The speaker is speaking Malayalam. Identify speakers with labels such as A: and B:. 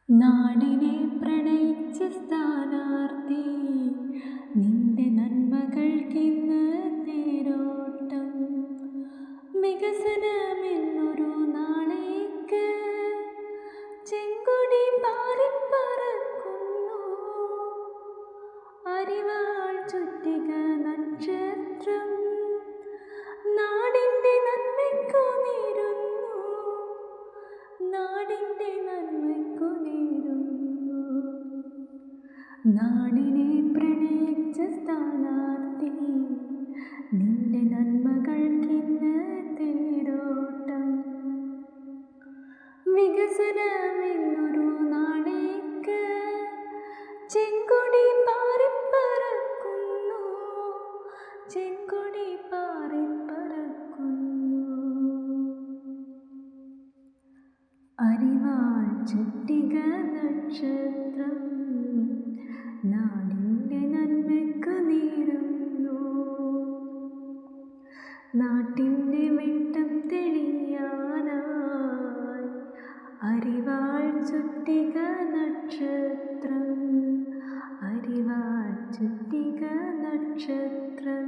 A: നാടിനെ പ്രണയിച്ച സ്ഥാനാർത്ഥി, നിന്റെ നന്മകൾക്കിന്ന് തേരോട്ടം. വികസനമെന്നൊരു നാളേക്ക് ചെങ്കൊടി പാറിപ്പറക്കുന്നു. അരിവാൾ ചുറ്റിക നക്ഷത്രം നാടിൻ്റെ നന്മയ്ക്കു നേരുന്നു. നാടിൻ്റെ നന്മയ്ക്കു നേരുന്നു. നാടിനെ പ്രണയിച്ച സ്ഥാനാർത്ഥി, നിന്റെ നന്മകൾക്കിന്ന് തേരോട്ടം. വികസനമെന്നൊരു നാളേക്ക് ചെങ്കൊടി പാറിപ്പറക്കുന്നു. ചെങ്കൊടി പാറിപ്പറക്കുന്നു. അരിവാൾ ചുറ്റിക നക്ഷത്രം നാടിൻ്റെ നന്മയ്ക്കു നേരുന്നു. നാട്ടിൻ്റെ വെട്ടം തെളിയാനായി അരിവാൾ ചുറ്റിക നക്ഷത്രം. അരിവാൾ ചുറ്റിക നക്ഷത്രം.